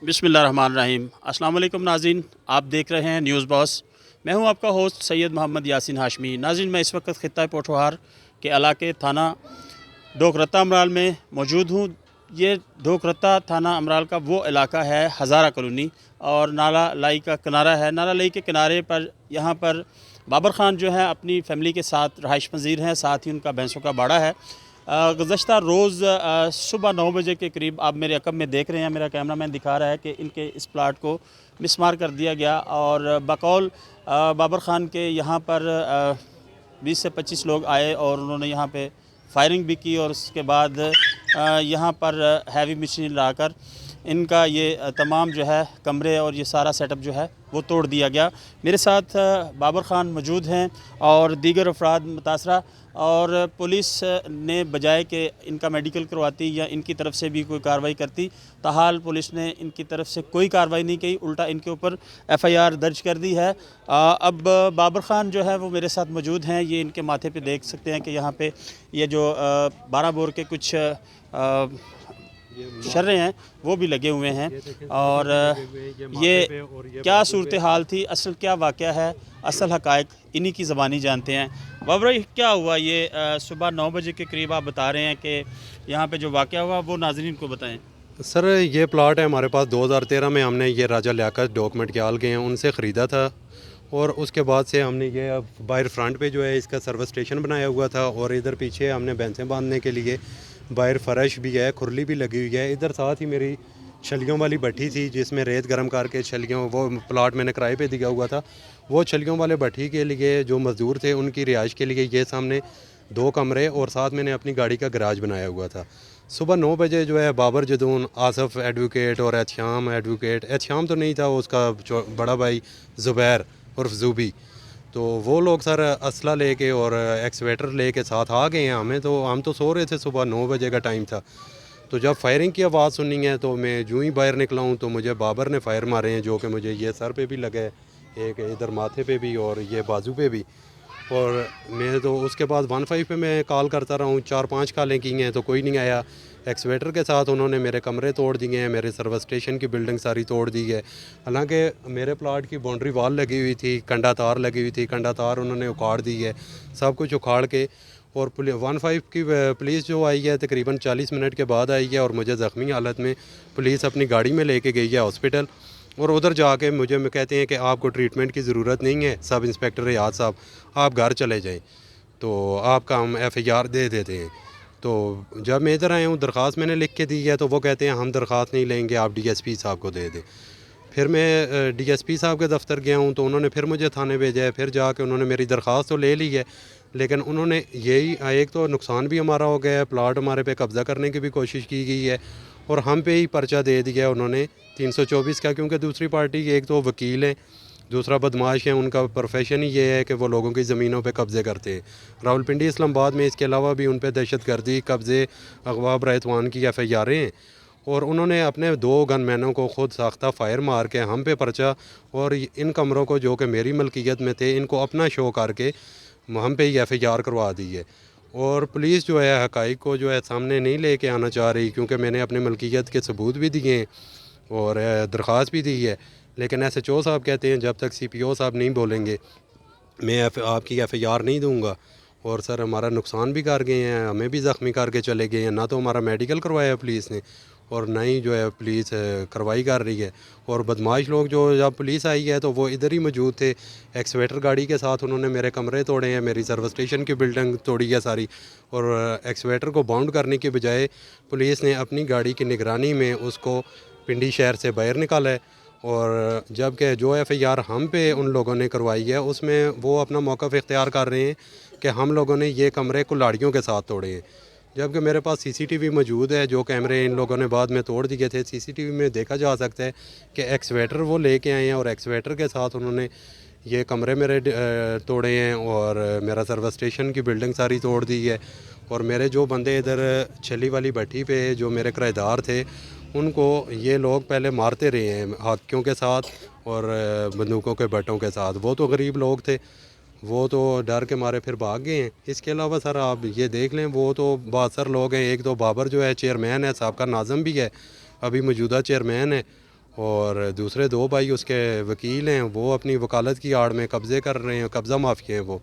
बिस्मिल्लाहिर्रहमानिर्रहीम। अस्सलाम वालेकुम नाज़रीन, आप देख रहे हैं न्यूज़ बॉस। मैं हूं आपका होस्ट सैयद मोहम्मद यासीन हाशमी। नाज़रीन, मैं इस वक्त ख़ित्ता पोठोहार के इलाके थाना डोकरत्ता अमराल में मौजूद हूं। ये डोकरत्ता थाना अमराल का वो इलाका है हज़ारा कॉलोनी, और नाला लाई का किनारा है। नाला लाई के किनारे पर यहाँ पर बाबर ख़ान जो है अपनी फ़ैमिली के साथ रहाइश पज़ीर हैं, साथ ही उनका भैंसों का बाड़ा है। गुज़श्ता रोज़ सुबह 9 बजे के करीब आप मेरे अकब में देख रहे हैं, मेरा कैमरामैन दिखा रहा है कि इनके इस प्लाट को मिसमार कर दिया गया, और बकौल बाबर ख़ान के यहाँ पर 20 से 25 लोग आए और उन्होंने यहाँ पे फायरिंग भी की, और उसके बाद यहाँ पर हैवी मशीन लाकर इनका ये तमाम जो है कमरे और ये सारा सेटअप जो है वो तोड़ दिया गया। मेरे साथ बाबर ख़ान मौजूद हैं और दीगर अफराद मुतासरा, और पुलिस ने बजाय कि इनका मेडिकल करवाती या इनकी तरफ से भी कोई कार्रवाई करती, ताहाल पुलिस ने इनकी तरफ से कोई कार्रवाई नहीं की, उल्टा इनके ऊपर एफआईआर दर्ज कर दी है। अब बाबर ख़ान जो है वो मेरे साथ मौजूद हैं। ये इनके माथे पे देख सकते हैं कि यहाँ पे ये जो 12 बोर के कुछ शर्रें हैं वो भी लगे हुए हैं। और ये क्या सूरत हाल थी, असल क्या वाक़या है, असल हक़ाइक़ इन्हीं की ज़बानी जानते हैं। बाबर भाई, क्या हुआ ये सुबह 9 बजे के करीब आप बता रहे हैं कि यहाँ पे जो वाक़या हुआ वो नाज़रीन को बताएं। सर, ये प्लाट है हमारे पास 2013 में हमने ये राजा लियाकत डॉक्यूमेंट के आल गए हैं उनसे ख़रीदा था, और उसके बाद से हमने ये अब बाहर फ्रंट पे जो है इसका सर्विस स्टेशन बनाया हुआ था, और इधर पीछे हमने भैंसें बांधने के लिए बाहर फर्श भी है, खुरली भी लगी हुई है। इधर साथ ही मेरी छलियों वाली भट्ठी थी जिसमें रेत गर्म करके छलियों, वो प्लाट मैंने किराए पे दिया हुआ था, वो छलियों वाले भट्ठी के लिए जो मज़दूर थे उनकी रिहाइश के लिए ये सामने 2 कमरे और साथ मैंने अपनी गाड़ी का गराज बनाया हुआ था। सुबह 9 बजे जो है बाबर जदून, आसफ़ एडवोकेट और एहतशाम एडवोकेट, एहतशाम तो नहीं था, उसका बड़ा भाई ज़ुबैर उर्फ ज़ूबी, तो वो लोग सर असला लेके और एक्सवेटर लेके साथ आ गए हैं। हम तो सो रहे थे, सुबह 9 बजे का टाइम था। तो जब फायरिंग की आवाज़ सुनी है तो मैं जूँ ही बाहर निकला हूँ तो मुझे बाबर ने फायर मारे हैं, जो कि मुझे ये सर पे भी लगे, एक इधर माथे पे भी और ये बाजू पे भी। और मैं तो उसके बाद 15 पे मैं कॉल करता रहा हूँ, 4-5 कॉलें की हैं तो कोई नहीं आया। एक्सवेटर के साथ उन्होंने मेरे कमरे तोड़ दिए हैं, मेरे सर्विस स्टेशन की बिल्डिंग सारी तोड़ दी है। हालांकि मेरे प्लाट की बाउंड्री वाल लगी हुई थी, कंडा तार लगी हुई थी, कंडा तार उन्होंने उखाड़ दी है, सब कुछ उखाड़ के। और 15 की पुलिस जो आई है तकरीबन 40 मिनट के बाद आई है, और मुझे ज़ख्मी हालत में पुलिस अपनी गाड़ी में लेके गई है हॉस्पिटल। और उधर जाके मुझे कहते हैं कि आपको ट्रीटमेंट की ज़रूरत नहीं है, सब इंस्पेक्टर रियाज साहब आप घर चले जाएं, तो आपका हम एफआईआर दे देते हैं। तो जब मैं इधर आया हूँ, दरख्वास्त मैंने लिख के दी है, तो वो कहते हैं हम दरख्वास्त नहीं लेंगे, आप डीएसपी साहब को दे दें। फिर मैं डीएसपी साहब के दफ्तर गया हूँ तो उन्होंने फिर मुझे थाने भेजा है। फिर जाके उन्होंने मेरी दरख्वास्त तो ले ली है, लेकिन उन्होंने यही एक तो नुकसान भी हमारा हो गया है, प्लाट हमारे पे कब्ज़ा करने की भी कोशिश की गई है, और हम पे ही पर्चा दे दिया है उन्होंने 324 का, क्योंकि दूसरी पार्टी एक तो वकील हैं, दूसरा बदमाश है, उनका प्रोफेशन ही ये है कि वो लोगों की ज़मीनों पे कब्ज़े करते हैं। रावलपिंडी इस्लामाबाद में इसके अलावा भी उन पे दहशतगर्दी, कब्ज़े, अगवा बरएतवान की एफआईआरें हैं, और उन्होंने अपने 2 गनमैनों को खुद साख्ता फायर मार के हम पे पर्चा, और इन कमरों को जो कि मेरी मलकियत में थे इनको अपना शो करके हम पे ही एफआईआर करवा दी है। और पुलिस जो है हक़ाइक़ को जो है सामने नहीं लेके आना चाह रही, क्योंकि मैंने अपने मलकियत के सबूत भी दिए हैं और दरख्वास्त भी दी है, लेकिन एसएचओ साहब कहते हैं जब तक सीपीओ साहब नहीं बोलेंगे मैं आपकी एफआईआर नहीं दूंगा। और सर हमारा नुकसान भी कर गए हैं, हमें भी ज़ख्मी करके चले गए हैं, ना तो हमारा मेडिकल करवाया पुलिस ने और ना ही जो है पुलिस कार्रवाई कर रही है। और बदमाश लोग जो जब पुलिस आई है तो वो इधर ही मौजूद थे, एक्सवेटर गाड़ी के साथ उन्होंने मेरे कमरे तोड़े हैं, मेरी सर्विस स्टेशन की बिल्डिंग तोड़ी है सारी, और एक्सवेटर को बाउंड करने के बजाय पुलिस ने अपनी गाड़ी की निगरानी में उसको पिंडी शहर से बाहर निकाला है। और जबकि जो एफआईआर हम पे उन लोगों ने करवाई है उसमें वो अपना मौक़िफ़ इख्तियार कर रहे हैं कि हम लोगों ने ये कमरे कुल्हाड़ियों के साथ तोड़े हैं, जबकि मेरे पास सीसीटीवी मौजूद है, जो कैमरे इन लोगों ने बाद में तोड़ दिए थे। सीसीटीवी में देखा जा सकता है कि एक्सवेटर वो लेके आए हैं और एक्सवेटर के साथ उन्होंने ये कमरे मेरे तोड़े हैं, और मेरा सर्विस स्टेशन की बिल्डिंग सारी तोड़ दी है। और मेरे जो बंदे इधर छली वाली भट्टी पे जो मेरे किराएदार थे उनको ये लोग पहले मारते रहे हैं हाथियों के साथ और बंदूकों के बटों के साथ। वो तो गरीब लोग थे, वो तो डर के मारे फिर भाग गए हैं। इसके अलावा सर आप ये देख लें, वो तो बासर लोग हैं। एक तो बाबर जो है चेयरमैन है, साहब का नाज़म भी है, अभी मौजूदा चेयरमैन है, और दूसरे 2 भाई उसके वकील हैं, वो अपनी वकालत की आड़ में कब्ज़े कर रहे हैं, कब्ज़ा माफ़ी हैं वो।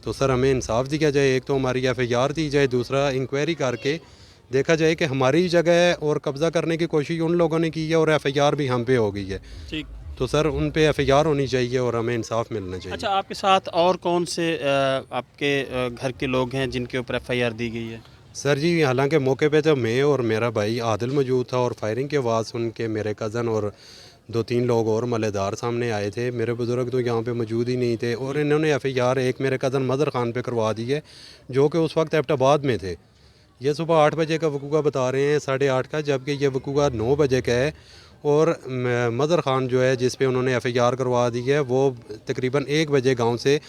तो सर हमें इंसाफ दिया जाए, एक तो हमारी एफआईआर दी जाए, दूसरा इंक्वायरी करके देखा जाए कि हमारी जगह है और कब्ज़ा करने की कोशिश उन लोगों ने की है और एफआईआर भी हम पे हो गई है। ठीक। तो सर उन पे एफआईआर होनी चाहिए और हमें इंसाफ मिलना चाहिए। अच्छा, आपके साथ और कौन से आपके घर के लोग हैं जिनके ऊपर एफआईआर दी गई है? सर जी हालांकि मौके पे तो मैं और मेरा भाई आदिल मौजूद था और फायरिंग की आवाज़ सुन के मेरे कज़न और 2-3 लोग और मलेदार सामने आए थे। मेरे बुज़ुर्ग तो यहाँ पे मौजूद ही नहीं थे और इन्होंने एफआईआर एक मेरे कज़न मदर ख़ान पे करवा दी है, जो कि उस वक्त एबटाबाद में थे। ये सुबह 8 बजे का वकूआ बता रहे हैं, 8:30 का, जबकि ये वकूआ 9 बजे का है। और मदर ख़ान जो है जिस पे उन्होंने एफआईआर करवा दी है, वो तकरीबन 1 बजे गांव से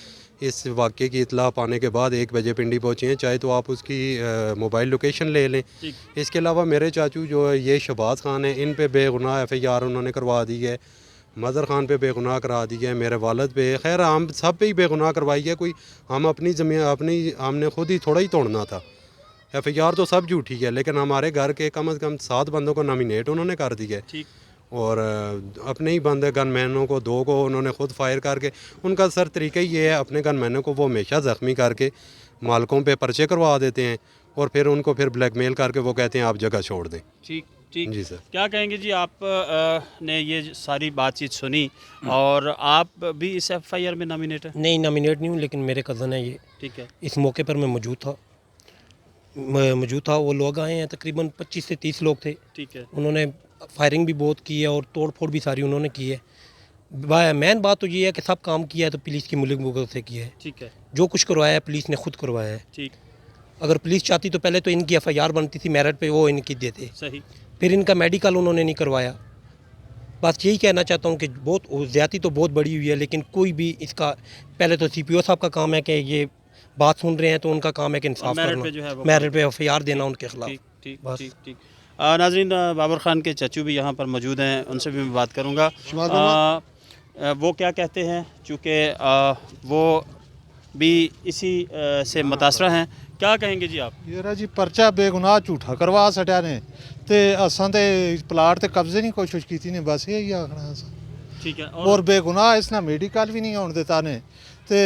इस वाक़े की इत्तला पाने के बाद 1 बजे पिंडी पहुँचे हैं। चाहे तो आप उसकी मोबाइल लोकेशन ले लें। इसके अलावा मेरे चाचू जो है ये शहबाज ख़ान है, इन पे बेगुनाह एफआईआर उन्होंने करवा दी है। मदर ख़ान पे बेगुनाह करा दी है, मेरे वालिद पे, खैर हम सब पे ही बेगुनाह करवाई है। कोई हम अपनी ज़मीन अपनी हमने खुद ही थोड़ा ही तोड़ना था। एफआईआर तो सब झूठी है, लेकिन हमारे घर के कम से कम 7 बंदों को नॉमिनेट उन्होंने कर दिया है। ठीक। और अपने ही बंदे गनमैनों को 2 को उन्होंने खुद फायर करके, उनका सर तरीका ही ये है, अपने गनमैनों को वो हमेशा ज़ख्मी करके मालकों पे पर्चे करवा देते हैं और फिर उनको फिर ब्लैकमेल करके वो कहते हैं आप जगह छोड़ दें। ठीक। ठीक। जी सर। क्या कहेंगे जी, आप ने ये सारी बातचीत सुनी और आप भी इस एफआईआर में नॉमिनेट हैं? नहीं, नॉमिनेट नहीं हूँ, लेकिन मेरे कज़न है ये। ठीक है। इस मौके पर मैं मौजूद था। वो लोग आए हैं, तकरीबन 25 से 30 लोग थे। ठीक है। उन्होंने फायरिंग भी बहुत की है और तोड़ फोड़ भी सारी उन्होंने की है। मेन बात तो ये है कि सब काम किया है तो पुलिस की मुल्क से किया है। ठीक है। जो कुछ करवाया है पुलिस ने खुद करवाया है। ठीक। अगर पुलिस चाहती तो पहले तो इनकी एफआईआर बनती थी, मेरिट पे वो इनकी देते। सही। फिर इनका मेडिकल उन्होंने नहीं करवाया। बस यही कहना चाहता हूँ कि बहुत ज़्यादती तो बहुत बड़ी हुई है, लेकिन कोई भी इसका, पहले तो सीपीओ साहब का काम है कि ये बात सुन रहे हैं तो उनका काम है कि इंसाफ मेरिट पे जो है करना, वो मेरिट पे एफआईआर देना उनके खिलाफ। ठीक। ठीक। बस। ठीक। ठीक। नाज़रीन, बाबर ख़ान के चचू भी यहाँ पर मौजूद हैं, उनसे भी मैं बात करूँगा। वो क्या कहते हैं, चूँकि वो भी इसी से मुतासरा हैं। क्या कहेंगे जी आप? ये जी परचा बेगुनाह झूठा करवा सटिया ने ते असां ते प्लाट ते कब्जे नहीं कोशिश की ने, बस यही आखना असां। ठीक है। और बेगुनाह इसने मेडिकल भी नहीं होने दिता ने ते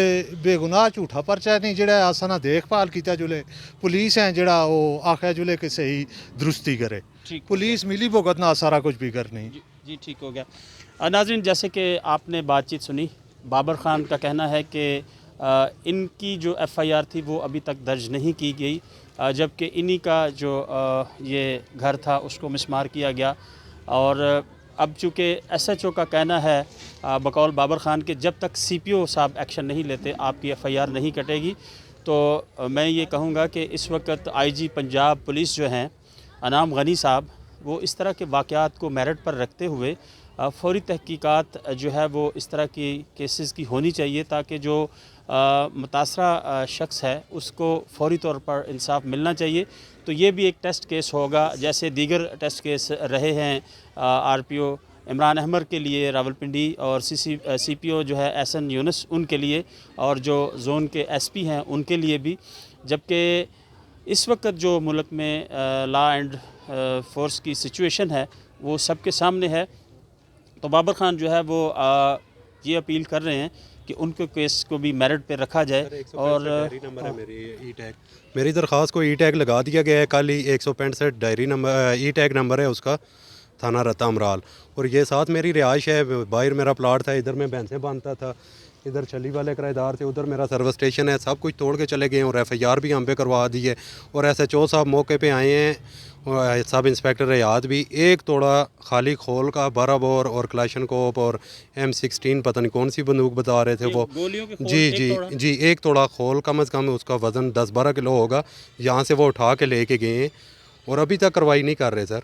बेगुनाह झूठा परचा नहीं जेड़ा असां ना देखभाल किया जुले पुलिस है जेड़ा वो आखे जुले कि सही दुरुस्ती करे। पुलिस मिली भुगत ना सारा कुछ भी करनी। जी ठीक हो गया। नाज़रीन, जैसे कि आपने बातचीत सुनी, बाबर ख़ान का कहना है कि इनकी जो एफआईआर थी वो अभी तक दर्ज नहीं की गई, जबकि इन्हीं का जो ये घर था उसको मिसमार किया गया। और अब चूँकि एसएचओ का कहना है बकौल बाबर ख़ान के जब तक सीपीओ साहब एक्शन नहीं लेते आपकी एफआईआर नहीं कटेगी। तो मैं ये कहूँगा कि इस वक्त आईजी पंजाब पुलिस जो हैं अनाम गनी साहब, वो इस तरह के वाक़यात को मेरिट पर रखते हुए फ़ौरी तहकीकात जो है वो इस तरह की केसेस की होनी चाहिए, ताकि जो मुतासरा शख्स है उसको फ़ौरी तौर पर इंसाफ मिलना चाहिए। तो ये भी एक टेस्ट केस होगा, जैसे दीगर टेस्ट केस रहे हैं आरपीओ इमरान अहमद के लिए रावलपिंडी और सीपीओ जो है एहसन यूनुस उनके लिए, और जो जोन के एसपी हैं उनके लिए भी। जबकि इस वक्त जो मुल्क में लॉ एंड फोर्स की सिचुएशन है वो सबके सामने है। तो बाबर ख़ान जो है वो ये अपील कर रहे हैं कि उनके केस को भी मेरिट पे रखा जाए। और डायरी नंबर है मेरी दरख्वास्त को ई टैग लगा दिया गया है। कल ही 165 डायरी नंबर ई टैग नंबर है उसका, थाना रत्ता अमराल। और ये साथ मेरी रिहाइश है, बाहर मेरा प्लाट था, इधर मैं भैंसें बांधता था, इधर छली वाले किराएदार थे, उधर मेरा सर्विस स्टेशन है। सब कुछ तोड़ के चले गए और एफआईआर भी हम पे करवा दी है। और एसएचओ साहब मौके पे आए हैं, और सब इंस्पेक्टर हयात भी। एक तोड़ा खाली खोल का 12 बोर और क्लाशनकोप और M16 पता नहीं कौन सी बंदूक बता रहे थे वो। जी, एक तोड़ा खोल कम से कम उसका वज़न 10-12 किलो होगा। यहाँ से वो उठा के लेके गए हैं और अभी तक कार्रवाई नहीं कर रहे सर।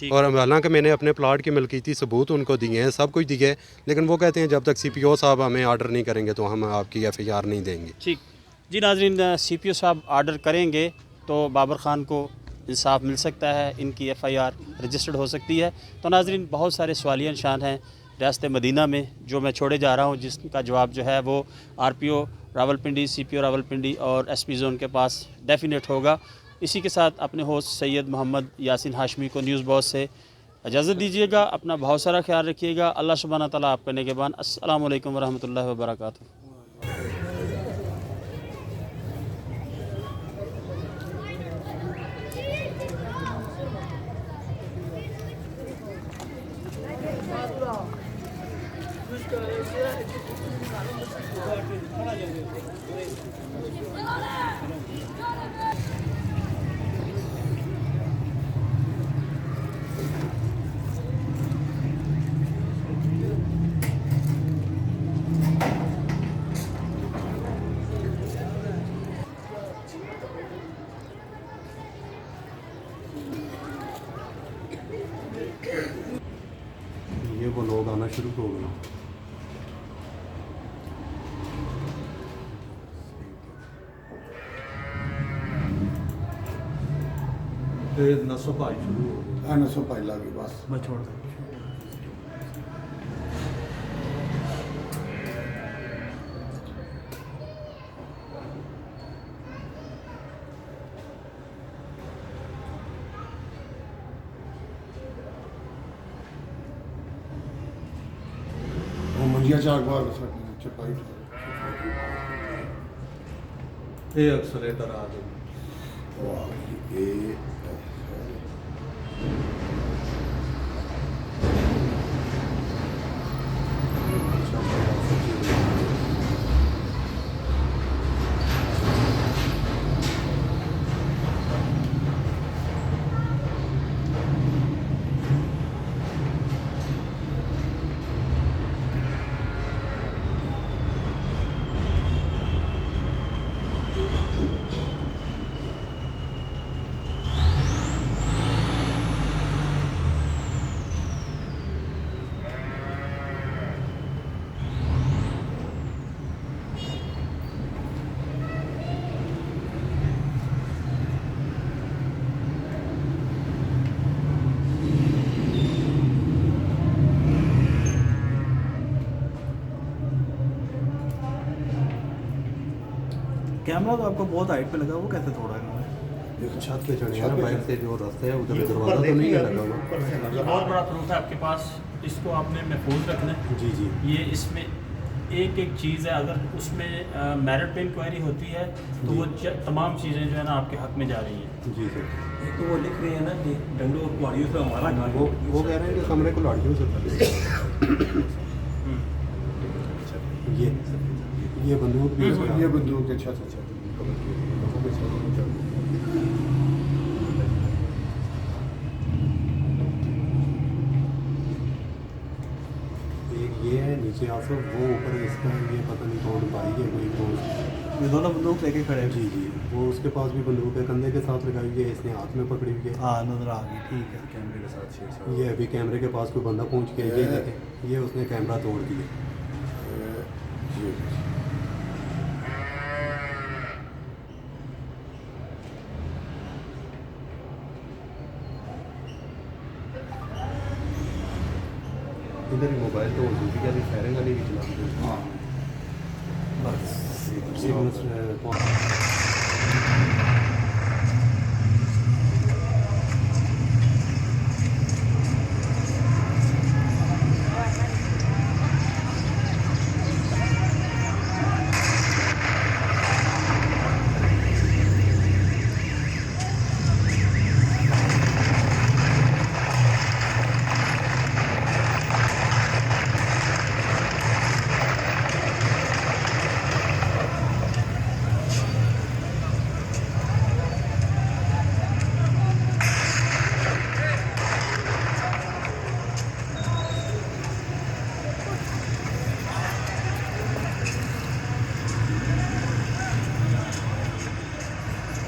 और हालांकि मैंने अपने प्लाट की मिल्कियती सबूत उनको दिए हैं, सब कुछ दिए हैं, लेकिन वो कहते हैं जब तक सीपीओ साहब हमें आर्डर नहीं करेंगे तो हम आपकी एफआईआर नहीं देंगे। ठीक जी नाज़रीन, सीपीओ साहब आर्डर करेंगे तो बाबर ख़ान को इंसाफ मिल सकता है, इनकी एफआईआर रजिस्टर्ड हो सकती है। तो नाज़रीन, बहुत सारे सवालिया निशान हैं रियासत मदीना में जो मैं छोड़े जा रहा हूँ, जिसका जवाब जो है वो आरपीओ रावलपिंडी, सीपीओ रावलपिंडी और एसपी जोन के पास डेफिनेट होगा। इसी के साथ अपने होस्ट सैयद मोहम्मद यासिन हाशमी को न्यूज़ बॉस से इजाज़त दीजिएगा, अपना बहुत सारा ख्याल रखिएगा। अल्लाह सुब्हाना तआला आपका निगहबान। अस्सलामु अलैकुम वरहमतुल्लाहि वबरकातुहू। ये वो लोग आना शुरू हो गए। नसो भाई शुरू हो गई। हाँ नसो पाई लगी बस मैं छोड़ दूँ। वो मंजिया चाक बार चपाई ये एक्सलेटर आ गई। वाह ये कैमरा तो आपको बहुत हाइट पे लगा, वो कैसे तोड़ा इन्होंने? छत पे चढ़े हैं ना, बाहर से जो रास्ता है उधर दरवाज़ा तो नहीं है लगा हुआ। ये बहुत बड़ा प्रूफ है आपके पास, इसको आपने महफूज रखना है। जी जी। ये इसमें एक एक चीज़ है, अगर उसमें मेरिट पे इंक्वायरी होती है तो वो तमाम चीज़ें जो है ना आपके हक में जा रही हैं। जी सर। एक तो वो लिख रहे हैं ना कि डंडों और कुआड़ियों से हमारा वो कह रहे हैं कि कमरे को लाड़ियों से पहले ये बंदूक भी ये बंदूक के छत छत एक ये है नीचे आसो, वो ऊपर इसका ये पता नहीं कौन भाई है कोई कौन। ये दोनों बंदूक लेके खड़े हैं। जी जी, वो उसके पास भी बंदूक है, कंधे के साथ लगाई हुई है, इसने हाथ में पकड़ी हुई है। हाँ नजर आ गई, ठीक है। कैमरे के साथ शेर ये अभी कैमरे के पास कोई बंदा पहुंच गया, ये देखे, ये उसने कैमरा तोड़ दिया। इधर ही मोबाइल तो दूसरी क्या फायरिंग वाली भी चला। हाँ बस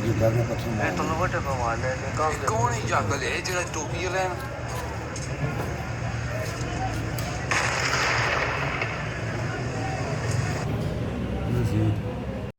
ये घर में पत्थर मार कौन है जागल है जेड़ा टोपी लैन जी